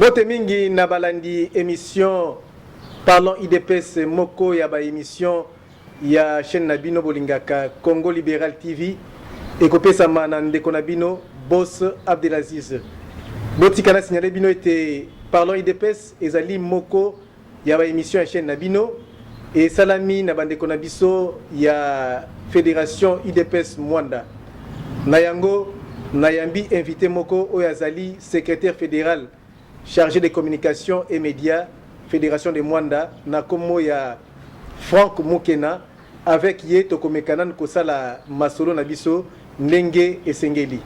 Mbote mingi na balandi émission Parlons IDPS moko ya ba émission ya chaîne Nabino Bolingaka Congo Libéral TV et kopesa mana ndeko Nabino Boss Abdelaziz. Boti kana signalé bino était Parlons IDPS ezali moko ya ba émission ya chaîne Nabino et salami na bandeko nabiso ya Fédération IDPS Mwanda. Nayango Nayambi invité moko Oyazali secrétaire fédéral chargé des communications et médias Fédération de Mwanda Nakomo ya Franck Mukena avec ye tokomekanan kosala masolo nabiso ndenge esengeli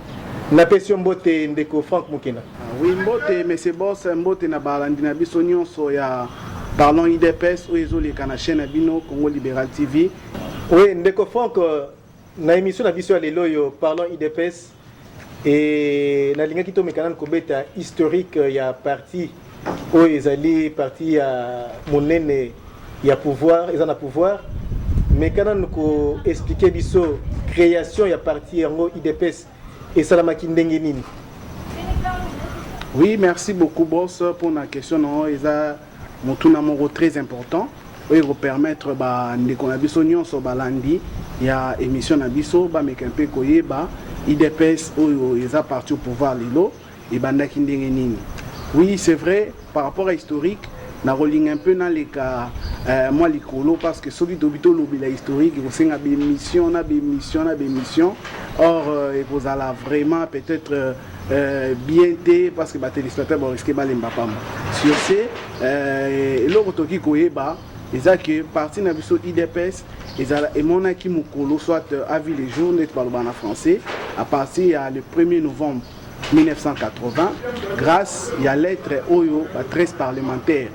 na pesio mbote ndeko Franck Mukena. Oui mbote monsieur Boss mbote na balandi na biso nyonso ya Parlons IDPS oyezo le kana chaîne bino Congo Libéral TV. Oui ndeko Franck na émission na biso ya lelo yo Parlons IDPS et na linga kito mekanan kobeta historique ya parti o ezali parti ya monene ya pouvoir ezana pouvoir mekanan ko expliquer biso création ya parti yango IDPS et salamaki ndenge nini. Oui, merci beaucoup Boss pour la question non eza motuna moko très important oyo ko permettre ba ndeko na biso nyonso balandi ya émission na biso ba mekampe koyeba IDPS oyo eza parti au pouvoir lelo et bandaki ndenge nini. Oui, c'est vrai, par rapport à historique, na rolling un peu dans les cas, moi l'écolo, parce que celui d'obito l'obila historique, il faut faire des missions, or, il faut aller vraiment peut-être bien té, parce que les téléspectateurs vont risquer de pas. Sur ce, l'autre qui koyeba, ils ont que parti na biso IDPS, ils ont et mon qui mukolo soit à vie les jours, net par le ban français, à partir le 1er novembre 1980 grâce à lettre oyo 13 parlementaires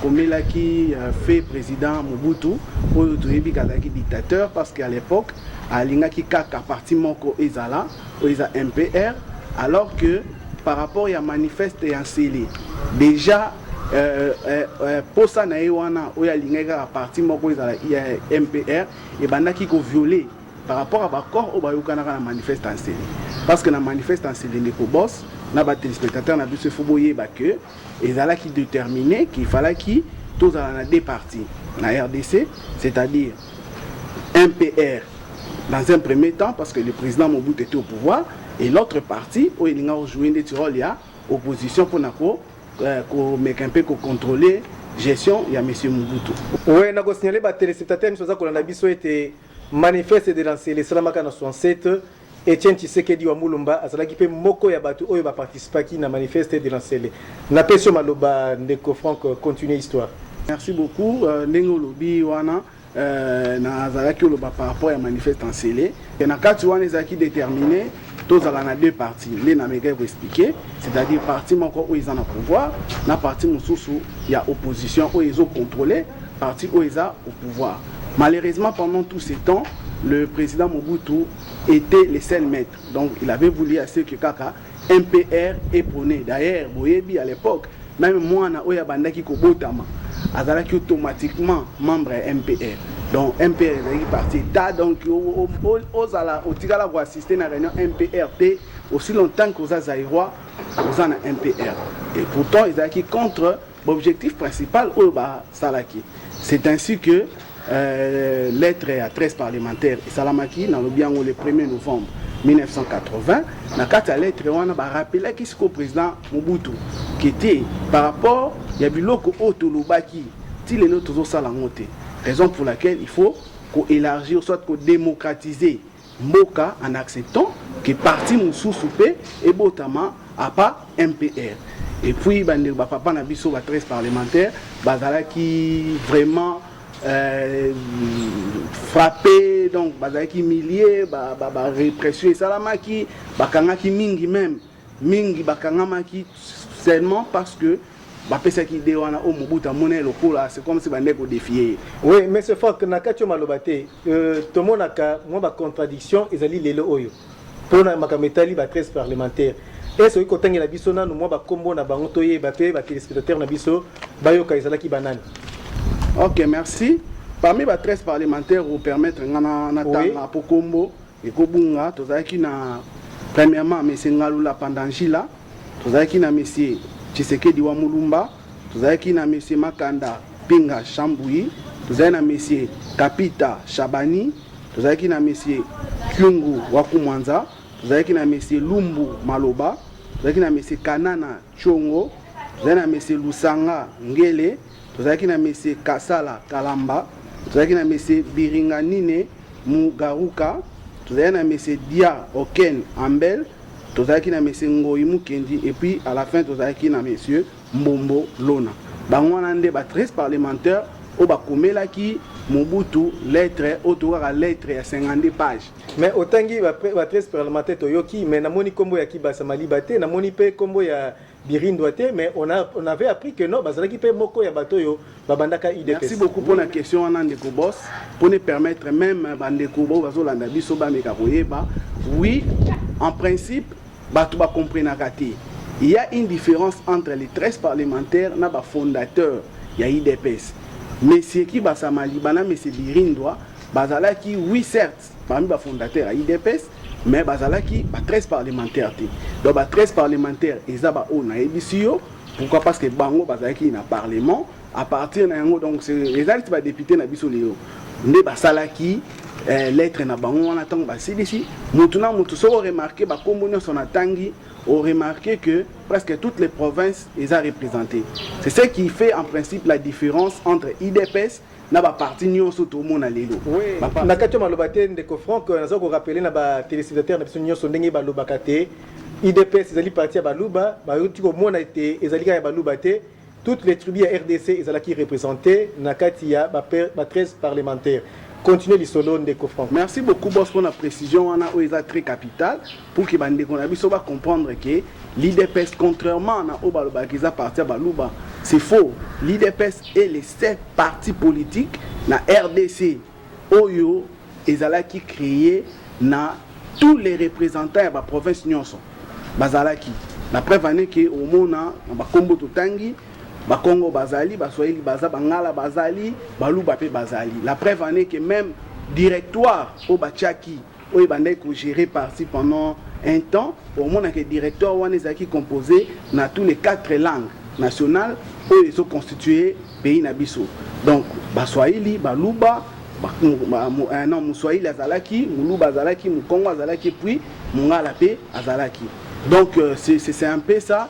comme il a qui fait président Mobutu oyo toyebi kazaki dictateur parce qu'à l'époque alinga ki kaka parti moko ezala oza MPR alors que par rapport à manifeste et scellé déjà pour ça na wana oyo alinga ka parti moko ezala MPR et bandaki ko violer par rapport à l'accord au bayukana na manifeste en scellé parce que dans manifeste en scellé les boss na ba téléspectateurs na biso foboyer ba que ezala qui déterminé qu'il fallait qui tous dans deux partis na RDC c'est-à-dire MPR dans un premier temps parce que le président Mobutu était au pouvoir et l'autre parti où il a rejoint des Tyrolia opposition pour nako mais un peu contrôler gestion il y a monsieur Mobutu. Oui, na ko signaler ba téléspectateurs nous ça qu'on a biso était manifeste de lancer les salamaka na 67 Etienne Tshisekedi wa Mulumba azalaki pe moko ya batu oyo ba participer ki na manifeste de lancer na pesio maloba ndeko Franck continuer histoire. Merci beaucoup ndenge lobi wana na azalaki loba par rapport à manifeste en scellé et na kati wana ezaki déterminé tous na deux parties les na mega vous expliquer c'est-à-dire parti moko oyo ils en pouvoir na parti mususu ya opposition oyo ils ont contrôlé parti oyo ils au pouvoir. Malheureusement, pendant tout ce temps, le président Mobutu était le seul maître. Donc, il avait voulu à ce que Kaka, MPR est prôné. D'ailleurs, Boyebi à l'époque, même moi, Oya Bandaki Kobotama, Azalaki automatiquement membre MPR. Donc, MPR est parti. Donc, aux Tigala vont assister à la réunion MPRT aussi longtemps qu'aux Azaïrois, aux MPR. Et pourtant, ils ont contre l'objectif principal, Oba Salaki. C'est ainsi que lettre à 13 parlementaires et Salamaki dans le bien le 1er novembre 1980 na kata lettre on a rappelé qu'est-ce président Mobutu qui était par rapport il y a biloko otolobaki ti les autres toujours ça la montée raison pour laquelle il faut qu'on élargir soit qu'on démocratiser mboka en acceptant que parti mususu pe et botama a pas MPR et puis bande papa na biso ba 13 parlementaires bazala qui vraiment frappé donc bazaki milliers répression salamaki bakangaki mingi même mingi bakangamaki seulement parce que bapesaki de wana o Mobutu monnaie lokola c'est comme si bande ko défier. Oui mais c'est fort que nakatio malobate to monaka mo ba contradiction ezali lelo oyo pona makametali ba 13 parlementaires et ce ko tangela biso na mo ba kombo na bango toye ba pe ba téléspectateurs na biso bayoka ezalaki banani. Ok, merci. Parmi les 13 parlementaires, vous permettre de Pokombo et Kobunga, premièrement, M. Ngalula Pandangila, M. Tshisekedi wa Mulumba, tozalaki na monsieur Makanda Pinga Chambouyi, tozalaki na monsieur Kapita Shabani, tozalaki na monsieur Kyungu wa Kumwanza, tozalaki na monsieur Lumbu Maloba, tozalaki na monsieur Kanana Chongo, tozalaki na monsieur Lusanga Ngele, tozalaki na monsieur Kasala Kalamba, tozalaki na monsieur Biringanine Mugaruka, tozalaki na monsieur Dia Oken Ambel, tozalaki na monsieur Ngoyi Mukendi, et puis à la fin tozalaki na monsieur Mbombo Lona. Bango wana nde ba 13 parlementaires o ba komelaki Mobutu lettre autour lettre ya 50 pages. Mais otangi ba 13 parlementaires toyoki, mais namoni kombo ya Kibasa Maliba te, namoni pe kombo ya Birindwa te, mais on avait appris que non, bazalaki pe moko ya batoyo babandaka IDPS. Merci beaucoup pour la question wana ndeko boss, pour nous permettre même bandeko bo bazolanda biso ba meka koyeba. Oui, en principe, bato ba comprendre kati. Il y a une différence entre les 13 parlementaires et les fondateurs de l'IDPS. Monsieur Kibasa Maliba, monsieur Birindwa, bazalaki, oui certes, parmi les fondateurs de l'IDPS, mais bazalaki, 13 parlementaires. Donc 13 parlementaires, ils ont na ebisio. Pourquoi? Parce que bango bazalaki na parlement, à partir de yango, donc les députés na biso leo. Nde basalaki lettre na bango on attend basilisi. Maintenant mutu so remarqué ba kombo son atangi, on remarqué que presque toutes les provinces les ont représentées. C'est ce qui fait en principe la différence entre IDPS na ba parti nyonso to mona lelo. Oui. Na katio malobate ndeko Franck nazo ko rappeler na ba téléspectateurs na biso nyonso ndenge ba lobakate. IDPS ezali parti ya baluba, ba yuti ko mona été ezali ka ya baluba te. Toutes les tribus à RDC ezala qui représentées na katia ba 13 parlementaires. Continuez l'isolo ndeko Franck. Merci beaucoup boss pour la précision, on a très capital pour que bandeko na biso ba comprendre que l'IDPS contrairement à Obaloba qui a parti à Baluba, c'est faux. L'IDPS est les 7 partis politiques na RDC Oyo ezala qui créé na tous les représentants de la province nyonso. Bazalaki. La preuve année que au mona ba kombo totangi Bakongo Bazali, Baswahili Baza, Bangala Bazali, Baluba pe Bazali. La preuve en est que même directoire au Bachaki, où il géré parti pendant un temps, au moins que directeur Wanezaki composé dans tous les 4 langues nationales où ils sont constitués pays Nabiso. Donc Baswahili, Baluba, non, Mouswahili Azalaki, Muluba Azalaki, Mukongo Azalaki, puis Mungala pe Azalaki. Donc c'est un peu ça.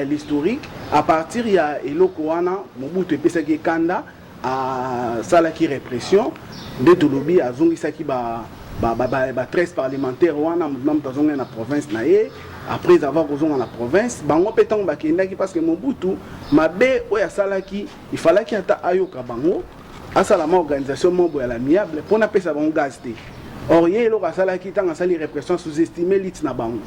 L'historique à partir il y a Elokoana Mobutu Pesaki Kanda à Salaki répression de Tolobi à Zongisaki ba 13 parlementaires wana même dans la province naé après avoir rejoint dans la province bango petang bakendaki parce que Mobutu mabe oya Salaki il fallait qu'il ata ayoka bango asalama organisation membre ya l'amiable pour na pesa bango gazte or yelo Salaki tanga sali répression sous-estimé lit na bango.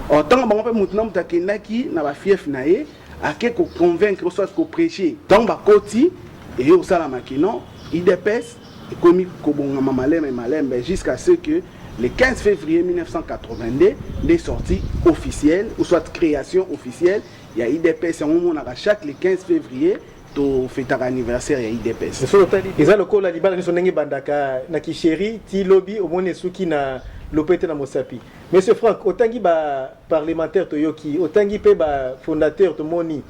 Autant que maintenant mutakendaki na ba fief naé ake ko convaincre soit ko prêcher tant ba koti et au salama kino IDPS komi ko bonga malem jusqu'à ce que le 15 février 1982 des sorties officielles ou soit création officielle il y a IDPS en moment chaque le 15 février to fêter anniversaire ya IDPS. Eza lokola libala ni sonenge bandaka na kisheri ti lobby au mone suki na lopete na Mosapi. Monsieur Franck, otangi ba parlementaire toyoki, otangi pe ba fondateur to moni.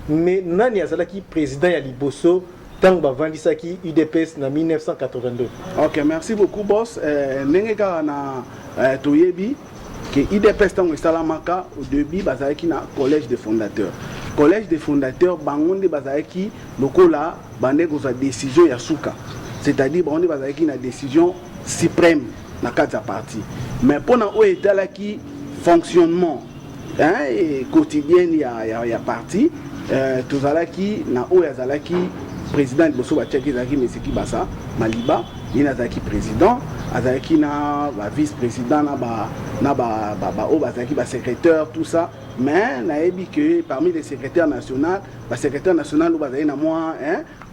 Mais nani azalaki président ya Liboso tant ba vandisaki UDPS na 1982. OK, merci beaucoup boss. Ndenge ka na toyebi que IDPS tango salamaka au début bazalaki na collège des fondateurs. Collège des fondateurs bangonde bazalaki lokola bande ko za décision ya suka. C'est-à-dire bangonde bazalaki na décision suprême na kati ya parti. Mais pendant o etalaki fonctionnement et quotidien ya parti tozalaki na o yazalaki président de Boso Bachaki zaki Monsieur Kibasa Maliba il azalaki président azalaki na vice-président na ba o bazalaki ba secrétaire tout ça mais na ebi que parmi les secrétaires nationaux secrétaire national bazali na moi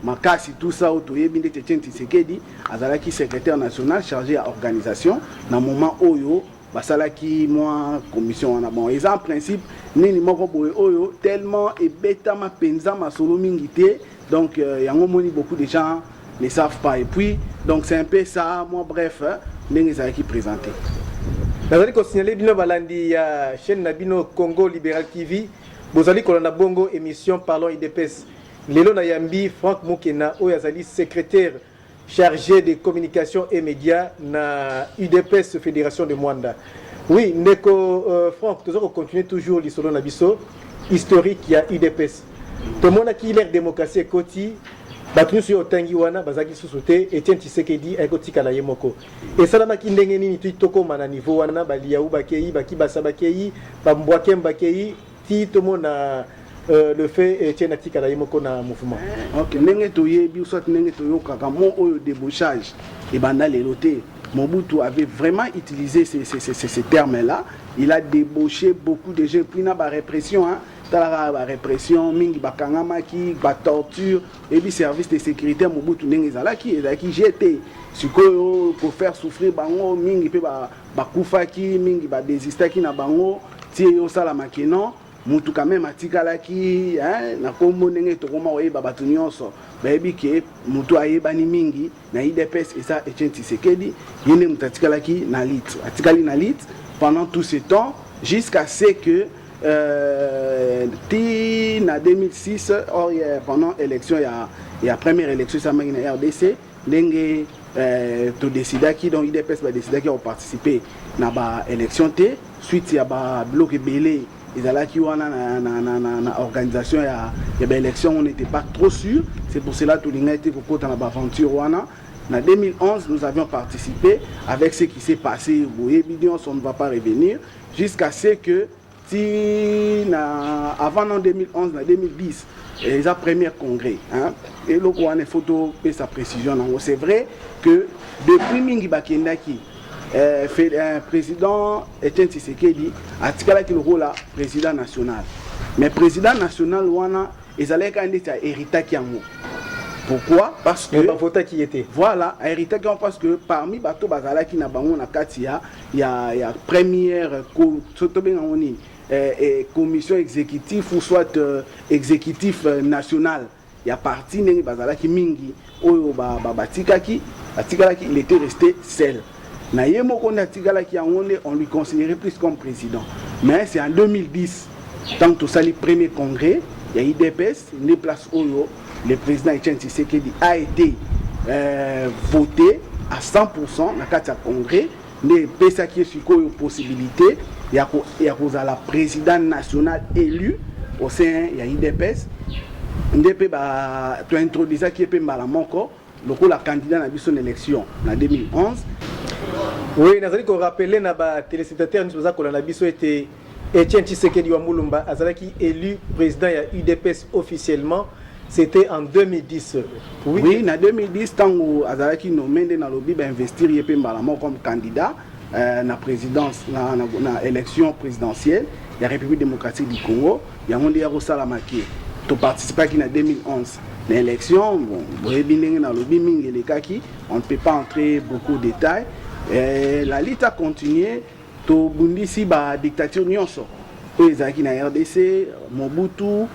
makasi tout ça otoyebi ndete Tshisekedi azalaki secrétaire national chargé à organisation na moment oyo basalaki moi commission wana bon ils en principe nini moko boye oyo tellement ebetama penza masolo mingi te donc yango moni beaucoup de gens ne savent pas et puis donc c'est un peu ça moi bref ndenge ezalaki présenté. Nazali ko signaler bino balandi ya chaîne Nabino Congo Libéral TV bozali kolanda bongo émission Parlons IDPS. Lelo na yambi Franck Mukena oyazali secrétaire chargé de communication et médias na UDPS Fédération de Mwanda. Oui, ndeko Franck, tu vas continuer toujours l'histoire na biso historique ya UDPS. Tout le monde qui l'air démocratie koti batunu sur otangi wana bazaki susuté Etienne Tshisekedi ayekoti kala yemoko. Et salama ki ndenge nini tu toko mana niveau wana balia u bakei baki basabakei bambwake mbakei ti tout le monde le fait Etienne atika la yemoko na mouvement. OK, ndenge to yebi soit ndenge to yokaka mo oyo débauchage et banda leloté. Mobutu avait vraiment utilisé ces termes-là. Il a débauché beaucoup de gens. Puis il y a la répression, la répression, la torture, et puis service de sécurité, Mobutu qui j'étais. Pour faire souffrir, mingi pe bakufaki, mingi ba désistaki na bango, tie yo sala makenon. Mutu quand même atikalaki na kombo ndenge tokoma oyeba bato nyonso bayebi ke mutu ayebani mingi na IDPS et ça Etienne Tshisekedi yene mutu atikalaki na lit atikali na lit pendant tout ce temps jusqu'à ce que na 2006 or pendant élection il y a première élection ça maki na RDC ndenge to décidaki donc IDPS ba décidaki de participer na ba élection té suite ya ba bloc belé. Ils allaient qui wana na organisation ya élection on n'était pas trop sûr, c'est pour cela tout l'inga était pour dans l'aventure wana. En 2011 nous avions participé avec ce qui s'est passé on ne va pas revenir jusqu'à ce que avant en 2011 en 2010 les premiers congrès et le quoi photo et sa précision c'est vrai que depuis mingi bakendaki président Etienne Tshisekedi a tiré le rôle là président national mais président national wana ils allaient quand même hérité qui en pourquoi parce que vote qui était voilà hérité parce que parmi bato bazala qui na bango na katia il y a première commission exécutive ou soit exécutif national il y a parti nengi bazala ki mingi oyo batikaki il était resté seul. On lui considérait plus comme président. Mais c'est en 2010, tant que ça le premier congrès, il y a IDPS, une place où le président Etienne Tshisekedi a été voté à 100% dans le congrès. Les PSA qui est sur une possibilité, il y a la président national élu au sein de IDPS. IDPS a introduit ça qui est le candidat à son élection en 2011. Oui, nous allons rappeler na ba téléspectateurs nous faisons que la biso était Etienne Tshisekedi wa Mulumba azalaki élu président ya UDPS officiellement, c'était en 2010. Oui, en 2010 tango azalaki nommé na lobby ba investir yepé mbalamo comme candidat na présidence na élection présidentielle de la République démocratique du Congo, ya monde ya Rosalamaki to participer qui en 2011. L'élection, bon, on ne peut pas entrer beaucoup de détails. La lutte a continué. To Bundisi ba dictature nyonso. Les qui na RDC, Mobutu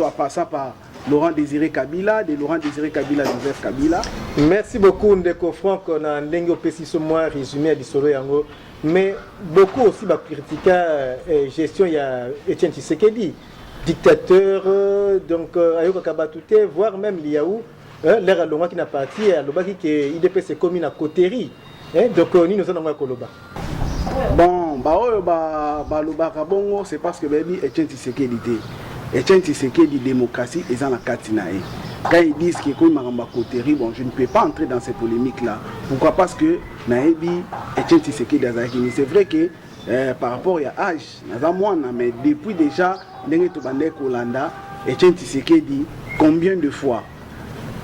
a passé par Laurent Désiré Kabila, Joseph Kabila. Merci beaucoup Ndeko Franck na ndenge opesi ce mois résumé à l'histoire yango. Mais beaucoup aussi ba critiquer gestion ya Etienne Tshisekedi. Dictateur, donc Ayoka Kabatouté, voire même Liaou, l'air à l'Oma qui n'a pas parti, à l'Oba qui est IDPS commune à Cotéry. Donc nous sommes dans Koloba. Bon, c'est parce que baby Etienne Tshisekedi Etienne Tshisekedi démocratie et dans la Katinae. Quand ils disent que comme Maramba Cotéry, bon, je ne peux pas entrer dans ces polémiques là. Pourquoi? Parce que Naebi Etienne Tshisekedi Azakini, c'est vrai que par rapport à âge, mais depuis déjà Etienne Tshisekedi, combien de fois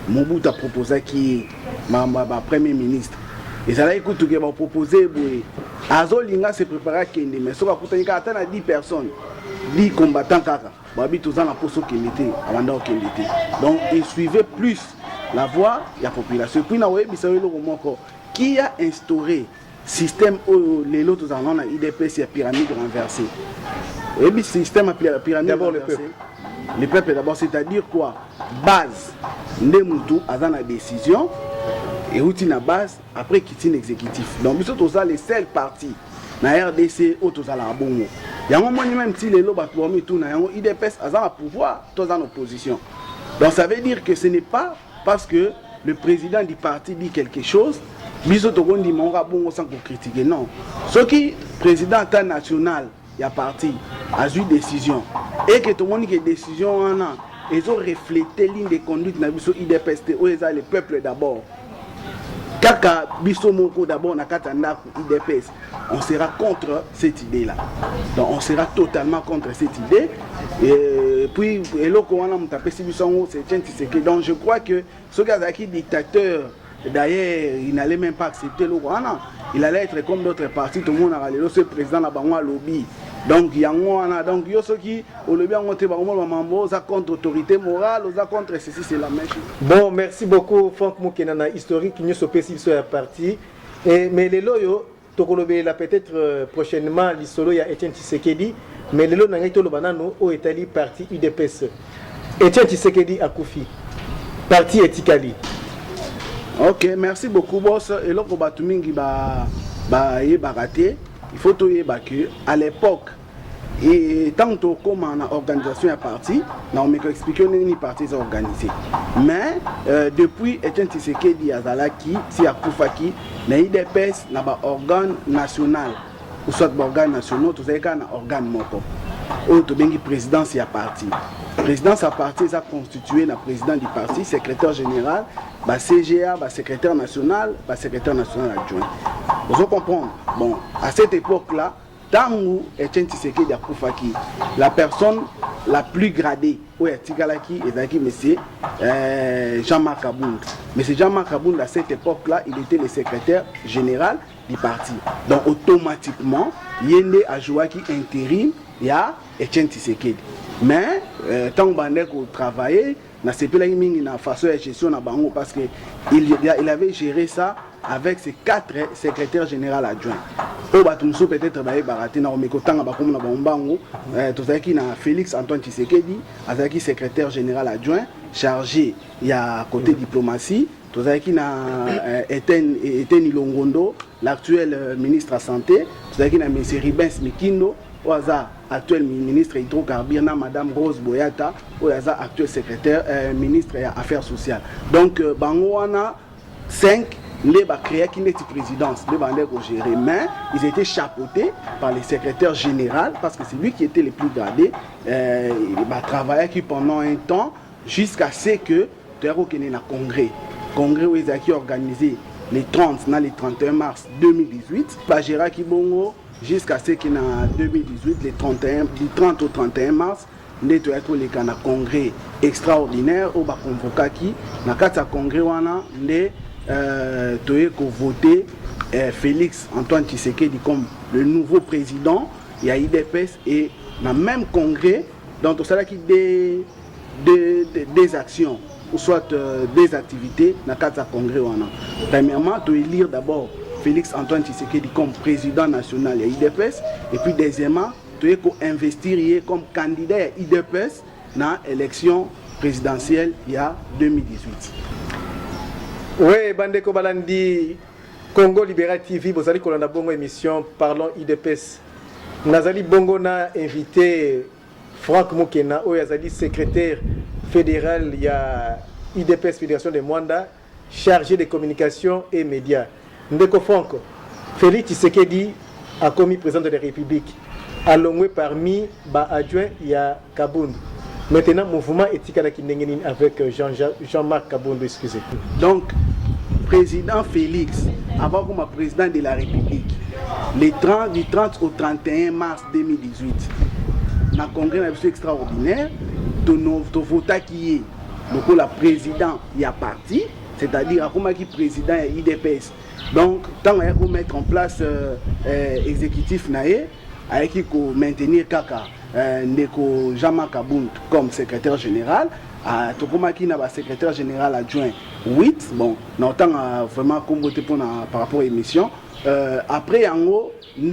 Mobutu a proposé qui est premier ministre? Et ça là écoute que va proposer Azolinga se préparer à Kende, mais ça va coûter à 10 personnes, 10 combattants kaka. Babi tous en la poste Kende avant d'en Kende. Donc il suivait plus la voix de la population. Puis na webi ça qui a instauré système où les autres en ont IDPS et pyramide renversée. Et puis système pyramide d'abord renversée. Le peuple d'abord, c'est-à-dire quoi? Base, Ndemutu a dans la décision et outil na base après qui tient l'exécutif. Donc nous sommes les seuls partis na RDC autres à la bongo. yango moni même si les loba promis tout na yango IDPS a un pouvoir tous en opposition. Donc ça veut dire que ce n'est pas parce que le président du parti dit quelque chose biso to gondi monga bongo sans critiquer, non. Ce qui président national il y a parti a eu décision et que tout le monde qui décision en a ils ont reflété ligne de conduite na biso IDPS où ils le peuple d'abord. Kaka biso moko d'abord na katanda IDPS, on sera contre cette idée là. Donc on sera totalement contre cette idée. Et puis eloko wana mutapesi biso c'est Etienne Tshisekedi. Donc je crois que ce gars qui dictateur d'ailleurs il n'allait même pas accepter le wana, il allait être comme d'autres partis, tout le monde a le président na bango lobby. Donc il y a donc yo qui au lobby on te ba mambo ça contre autorité morale, ça contre ceci c'est la même chose. Bon, merci beaucoup Franck Mukenana historique nous sopesi sur la partie et mais les loyo tokolobe la peut-être prochainement l'isolo ya Etienne Tshisekedi mais les loyo nangai to lobanano au Italie parti UDPS. Etienne Tshisekedi akufi. Parti etikali. OK, merci beaucoup boss et loko batumingi ba yebaraté. Il faut tout yeba que à l'époque et tantôt comme en organisation à parti, on m'a expliqué ni parti organisé. Mais depuis Etienne Tshisekedi Azalaki, si Akufaki, na IDPS na ba organe national ou soit organe national, tout ça un organe moko. Ou to bengi présidence ya parti. Présidence à parti ça constitué na président du parti, secrétaire général, ba CGA, ba secrétaire national adjoint. Vous comprenez? Bon, à cette époque-là, Tangu Etienne Tshisekedi Akufaki, la personne la plus gradée, où est Tigalaki et monsieur Jean-Marc Abound. Monsieur Jean-Marc Abound, à cette époque-là, il était le secrétaire général du parti. Donc automatiquement, Yende a joué qui intérim, il y a Etienne Tshisekedi. Mais tant qu'on travaillait, na sepela mingi na façon de gestion na bango parce que il avait géré ça avec ses 4 secrétaires généraux adjoints. Au batumso peut-être baé baraté na omekotanga bakomo na bombango tozaki na Félix Antoine Tshisekedi azaki secrétaire général adjoint chargé il y a côté diplomatie tozaki na Etienne Ilongondo l'actuel ministre à santé tozaki na monsieur Ribens Mikindo Oaza actuel ministre hydrocarbures na madame Rose Boyata Oaza actuel secrétaire ministre des affaires sociales. Donc bango wana 5 les créés qui n'étaient présidence les bandés gérés mais ils étaient chapeautés par le secrétaire général parce que c'est lui qui était le plus gradé il va travailler qui pendant un temps jusqu'à ce que tu as un congrès où ils ont organisé les 30 les 31 mars 2018 bah gérer qui bongo jusqu'à ce qu'il y ait en 2018 les 30 au 31 mars nous avons un congrès extraordinaire où va convoquer qui dans le congrès wana tu voté Félix Antoine Tshisekedi comme le nouveau président il y a IDPS et dans le même congrès donc ça qui des actions ou soit des activités dans le congrès wana. Premièrement tu élire d'abord Félix Antoine Tshisekedi comme président national de l'IDPS et puis deuxièmement tu es investir comme candidat à l'IDPS dans l'élection présidentielle il y a 2018. Oui, Bandeko Balandi, Congo Libéral TV, vous allez qu'on a bongo émission Parlons IDPS. Nazali Bongo na invité Franck Mukena, Oyazali secrétaire fédéral il y a IDPS Fédération de Mwanda, chargé de communication et médias. Ndeko Franck, Félix Tshisekedi a commis président de la République. Allongé parmi ba adjoint il y a Kabound. Maintenant, mouvement éthique avec Jean-Marc Kabound, excusez. Donc, président Félix, avant comme président de la République, du 30 au 31 mars 2018, dans le congrès extraordinaire, de voter qui est le président il y a parti, c'est-à-dire comment qui président IDPS. Donc, tant qu'on mettre en place exécutif naé, avec qui maintenir Kaka. Ndeko Jean-Marc Abound comme secrétaire général, Tokomaki n'a pas secrétaire général adjoint 8. Bon, nous avons vraiment combattu par rapport à l'émission. Après, en haut, nous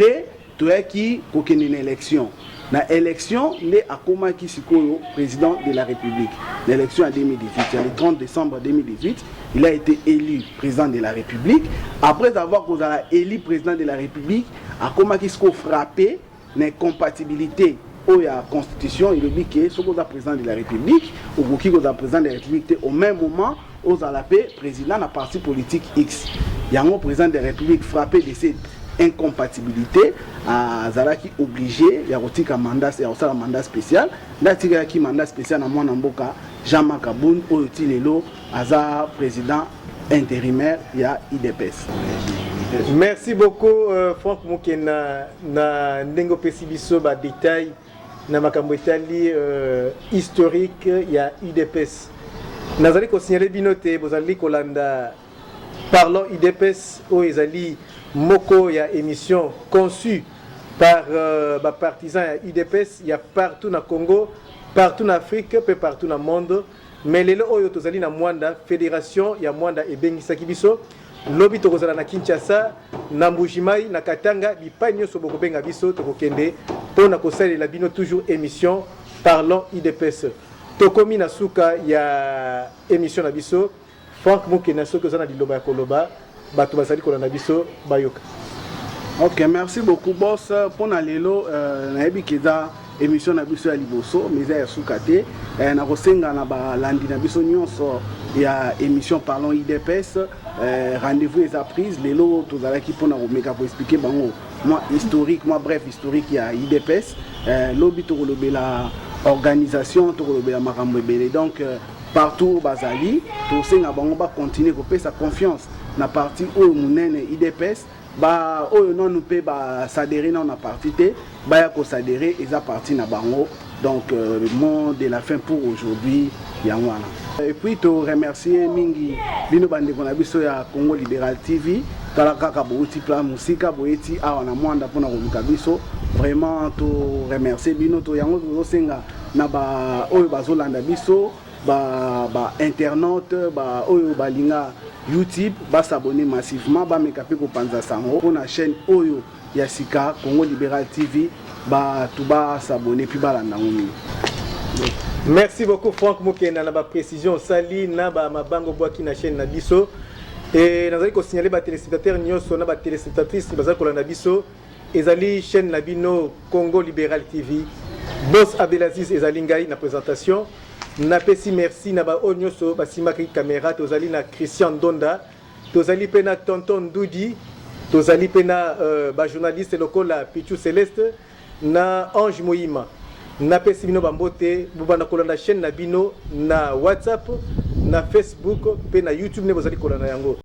avons une élection. Dans l'élection, nous avons président de la République. L'élection en 2018, le 30 décembre 2018, il a été élu président de la République. Après avoir élu président de la République, il a frappé incompatibilité ou la constitution il dit que ce qu'on a président de la République ou qui est président de la République au même moment aux la paix président d'un parti politique X. Il y a un président de la République frappé de cette incompatibilité à Zalaki obligé il y a un mandat spécial là il y a un mandat spécial à mon amboka Jean-Marc Kaboun au Tilelo Aza président intérimaire il y a IDPS. Merci beaucoup Franck Mukena na ndengo pesibiso ba détail na makambo etali historique ya IDPS. Nazali ko signaler binote bozali kolanda parlons IDPS o ezali moko ya émission conçue par partisans ya IDPS il y a partout na Congo, partout en Afrique, peu partout dans le monde. Mais lelo oyo tozali na Mwanda fédération ya Mwanda ebengisaki biso lobi tokozala na Kinshasa na Mbujimai na Katanga bipai nyonso bokobenga biso tokokende pona kosalela bino toujours émission parlons IDPS. Tokomi na suka ya émission na biso Franck Mukena soki ozana liloba ya koloba bato bazali kolanda biso bayoka. Ok, merci beaucoup boss pour na lelo na yebi keza émission na biso ya liboso meza ya sukate na kosenga na ba landi na biso nyonso ya émission parlons IDPS rendez-vous est à prise lelo tozalaki pona ko meka pour expliquer bango moi historique moi bref historique ya IDPS lobi to kolobela organisation to kolobela makambo ebele donc partout bazali tosenga bango ba continuer ko pesa confiance na parti oyo munene IDPS ba oyo non nous peut ba s'adhérer dans la partie té ba ya ko s'adhérer et ça partie na bango donc le mot de la fin pour aujourd'hui yangwana et puis to remercier mingi bino bande kona biso ya Congo Libéral TV kala kaka bouti plan musika boeti awa na Mwanda pona ko biso vraiment to remercier bino to yango to senga na ba oyo bazolanda biso ba internaute ba oyo balinga YouTube ba s'abonner massivement ba mekape ko panza sango pour la chaîne oyo ya sika Congo Libéral TV ba tuba s'abonner puis ba landa ngoni. Merci beaucoup Franck Mukena na ba précision sali na ba mabango boaki na chaîne na biso et nazali ko signaler ba téléspectateurs nyonso na ba téléspectatrices bazali ko landa biso ezali chaîne na bino Congo Libéral TV Boss Abdelaziz ezali ngai na présentation na pesi merci na ba onyoso basimaki caméra tozali na Christian Donda tozali pe na Tonton Doudi tozali pe na ba journaliste lokola Pichu Celeste na Ange Moïma na pesi bino bambote bubanda kolanda chaîne na bino na WhatsApp na Facebook pe na YouTube ne bozali kolanda yango.